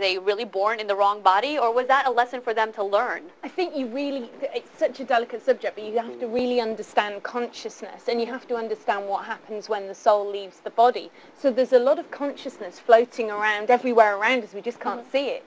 they really born in the wrong body, or was that a lesson for them to learn? I think it's such a delicate subject, but you have to really understand consciousness, and you have to understand what happens when the soul leaves the body. So there's a lot of consciousness floating around everywhere around us, we just can't see it,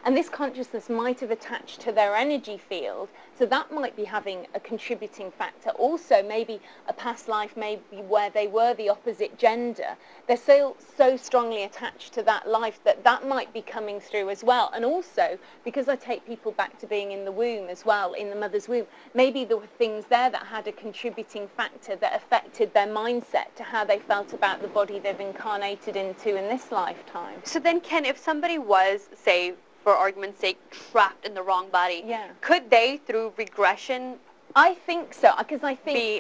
and this consciousness might have attached to their energy field, so that might be having a contributing factor. Also, maybe a past life, maybe where they were the opposite gender, they're so strongly attached to that life that might be coming through as well. And also, because I take people back to being in the womb as well, in the mother's womb, maybe there were things there that had a contributing factor that affected their mindset to how they felt about the body they've incarnated into in this lifetime. So then, Ken, if somebody was, say, for argument's sake, trapped in the wrong body, could they, through regression, I think so, because I think be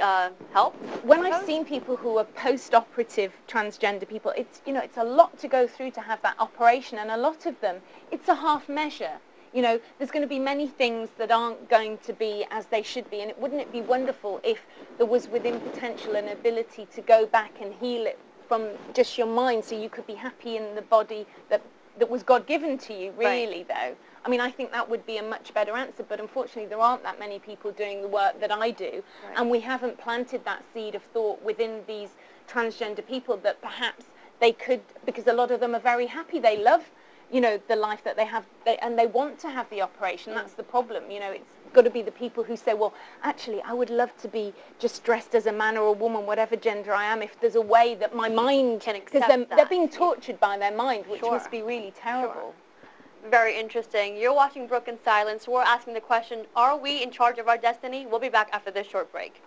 helped? When I've seen people who are post-operative transgender people, it's a lot to go through to have that operation, and a lot of them, it's a half measure. There's going to be many things that aren't going to be as they should be, and wouldn't it be wonderful if there was within potential an ability to go back and heal it from just your mind, so you could be happy in the body that was God-given to you, really, though. I mean, I think that would be a much better answer, but unfortunately there aren't that many people doing the work that I do, and we haven't planted that seed of thought within these transgender people that perhaps they could, because a lot of them are very happy, they love, the life that they have, and they want to have the operation. That's the problem, it's got to be the people who say, well, actually, I would love to be just dressed as a man or a woman, whatever gender I am, if there's a way that my mind can accept because they're being tortured by their mind, which must be really terrible. Very interesting. You're watching Broken Silence. We're asking the question, are we in charge of our destiny? We'll be back after this short break.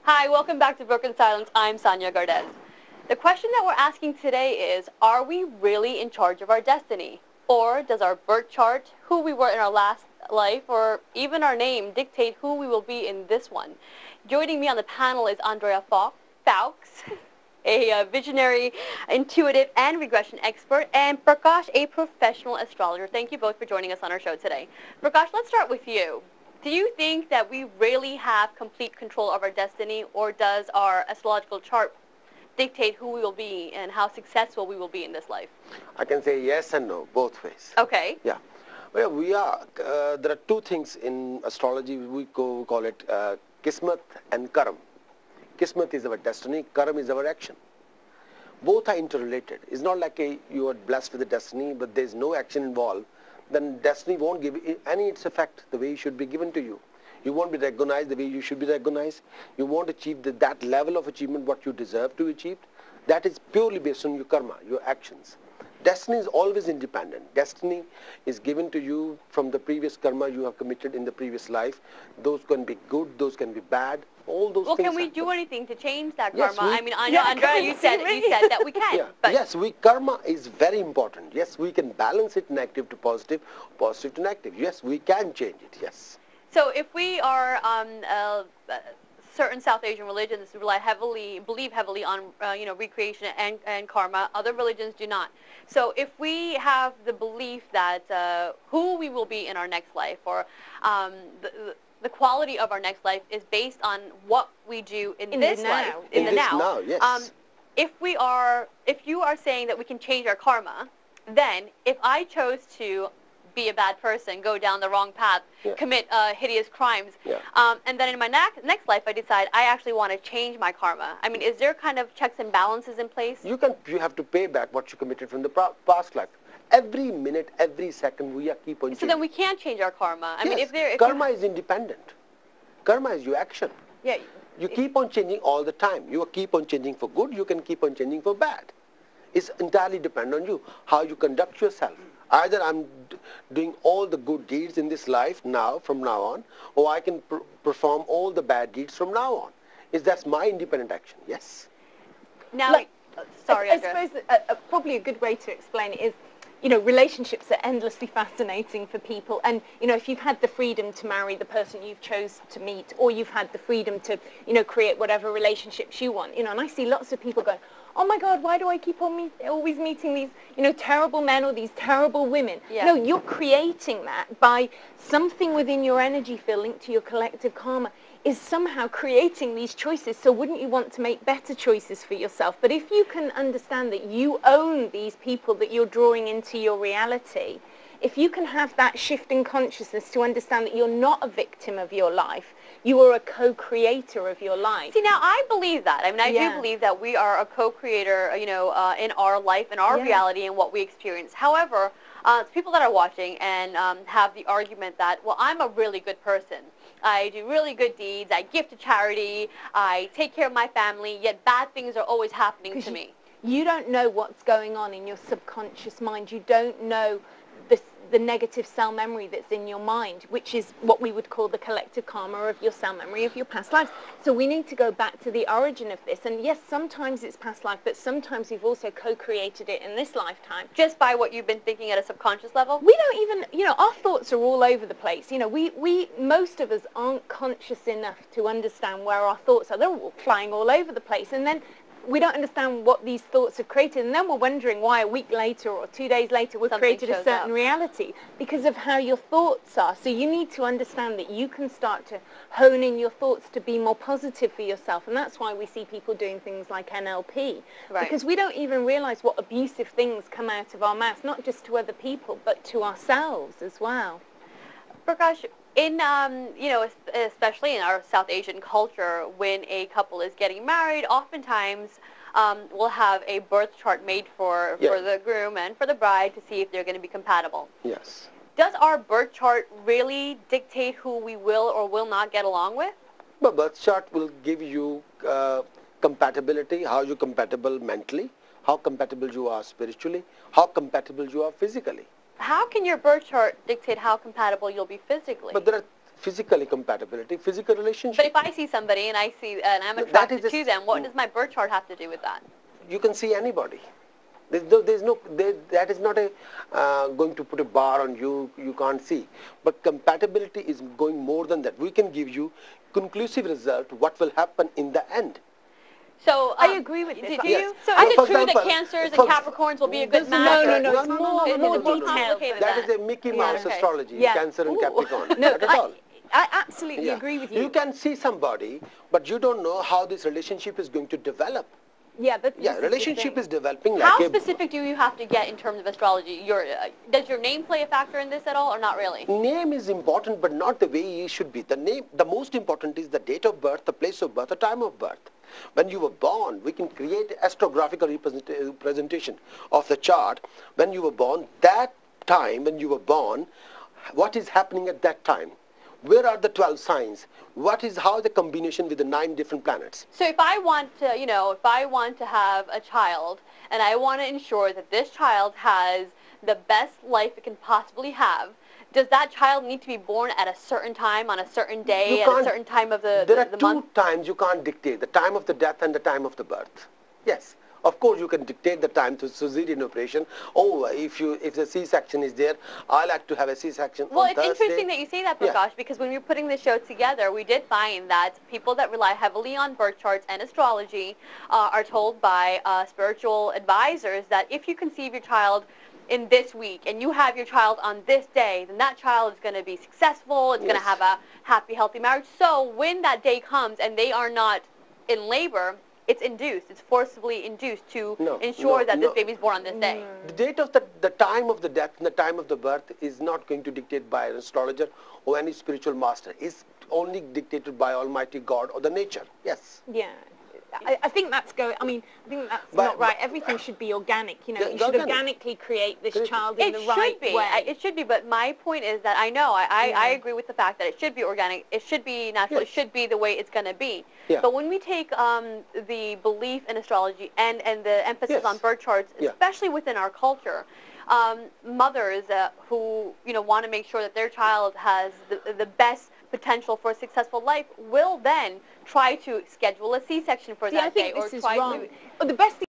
Hi, welcome back to Broken Silence. I'm Sanyya Gardez. The question that we're asking today is, are we really in charge of our destiny? Or does our birth chart, who we were in our last life, or even our name dictate who we will be in this one? Joining me on the panel is Andrea Fawkes, a visionary, intuitive, and regression expert, and Prakash, a professional astrologer. Thank you both for joining us on our show today. Prakash, let's start with you. Do you think that we really have complete control of our destiny, or does our astrological chart dictate who we will be and how successful we will be in this life? I can say yes and no, both ways. Okay. Yeah. Well, there are two things in astrology. We call it Kismet and Karam. Kismet is our destiny, Karam is our action. Both are interrelated. It's not like you are blessed with a destiny, but there's no action involved. Then destiny won't give any its effect the way it should be given to you. You won't be recognized the way you should be recognized. You won't achieve that level of achievement what you deserve to achieve. That is purely based on your karma, your actions. Destiny is always independent. Destiny is given to you from the previous karma you have committed in the previous life. Those can be good, those can be bad. All those things. Well, can we do anything to change that karma? Yes, I mean, I know, Andrea, you said that we can. Yeah. But yes, karma is very important. Yes, we can balance it negative to positive, positive to negative. Yes, we can change it. Yes. So if we are certain South Asian religions believe heavily on recreation and karma, other religions do not. So if we have the belief that who we will be in our next life, or the quality of our next life is based on what we do in this life, in the now. Yes. If you are saying that we can change our karma, then if I chose to be a bad person, go down the wrong path, commit hideous crimes, and then in my next life I decide I actually want to change my karma. I mean, is there kind of checks and balances in place? You have to pay back what you committed from the past life. Every minute, every second, we keep on changing. So then we can't change our karma. I mean, if karma is independent. Karma is your action. Yeah. You keep on changing all the time. You keep on changing for good. You can keep on changing for bad. It's entirely dependent on you, how you conduct yourself. Either I'm doing all the good deeds in this life from now on, or I can perform all the bad deeds from now on. That's my independent action. Yes. Now, sorry, I suppose probably a good way to explain it is, relationships are endlessly fascinating for people. And, if you've had the freedom to marry the person you've chose to meet, or you've had the freedom to, create whatever relationships you want, and I see lots of people going, oh my God, why do I keep on always meeting these, terrible men or these terrible women? Yeah. No, you're creating that by something within your energy field linked to your collective karma is somehow creating these choices. So wouldn't you want to make better choices for yourself? But if you can understand that you own these people that you're drawing into your reality, if you can have that shift in consciousness to understand that you're not a victim of your life, you are a co-creator of your life. See, now I believe that. I mean, I do Yeah. believe that we are a co-creator, in our life, in our Yeah. reality, and what we experience. However, people that are watching and have the argument that, well, I'm a really good person. I do really good deeds. I give to charity. I take care of my family, yet bad things are always happening to me. You don't know what's going on in your subconscious mind. You don't know the negative cell memory that's in your mind, which is what we would call the collective karma of your cell memory of your past lives. So we need to go back to the origin of this. And yes, sometimes it's past life, but sometimes we've also co-created it in this lifetime. Just by what you've been thinking at a subconscious level? We don't even, our thoughts are all over the place. Most of us aren't conscious enough to understand where our thoughts are. They're all flying all over the place. And then we don't understand what these thoughts have created, and then we're wondering why a week later or 2 days later we've created a certain reality because of how your thoughts are. So you need to understand that you can start to hone in your thoughts to be more positive for yourself, and that's why we see people doing things like NLP, because we don't even realize what abusive things come out of our mouths, not just to other people, but to ourselves as well. Prakash, in, especially in our South Asian culture, when a couple is getting married, oftentimes we'll have a birth chart made for the groom and for the bride to see if they're going to be compatible. Yes. Does our birth chart really dictate who we will or will not get along with? Well, birth chart will give you compatibility, how you're compatible mentally, how compatible you are spiritually, how compatible you are physically. How can your birth chart dictate how compatible you'll be physically? But there are physically compatibility, physical relationships. But if I see somebody and I'm attracted to them, what does my birth chart have to do with that? You can see anybody. That is not going to put a bar on you. You can't see. But compatibility is going more than that. We can give you conclusive result. What will happen in the end? So I agree with this. Do you? So Yes. is it true that Cancers and Capricorns will be a good match? No. It's more detailed. That is a Mickey Mouse astrology, Cancer and Capricorn. No, Not at all. I absolutely agree with you. You can see somebody, but you don't know how this relationship is going to develop. Relationship is developing like How specific do you have to get in terms of astrology? Does your name play a factor in this at all, or not really? Name is important, but not the way it should be. The most important is the date of birth, the place of birth, the time of birth. When you were born, we can create astrographical representation of the chart. When you were born, that time when you were born, what is happening at that time? Where are the 12 signs? How the combination with the 9 different planets? So if I want to have a child, and I want to ensure that this child has the best life it can possibly have, does that child need to be born at a certain time, on a certain day, at a certain time of the month? There are 2 times you can't dictate, the time of the death and the time of the birth. Yes. Of course, you can dictate the time to cesarean operation. Oh, if the C-section is there, I like to have a C-section on Thursday. Well, it's interesting that you say that, Prakash, because when we were putting the show together, we did find that people that rely heavily on birth charts and astrology are told by spiritual advisors that if you conceive your child in this week and you have your child on this day, then that child is going to be successful, it's going to have a happy, healthy marriage. So when that day comes and they are not in labor, it's induced. It's forcibly induced to ensure that this baby is born on this day. The date of the time of the death and the time of the birth is not going to dictate by an astrologer or any spiritual master. It's only dictated by Almighty God or the nature. Yes. Yeah. I think that's not right. Everything should be organic. You should organically create this child in the right way. It should be, but my point is that I agree with the fact that it should be organic. It should be natural. It should be the way it's going to be. Yeah. But when we take the belief in astrology and the emphasis on birth charts, especially within our culture, mothers who want to make sure that their child has the best potential for a successful life will then try to schedule a C-section for that day, or try to. The best thing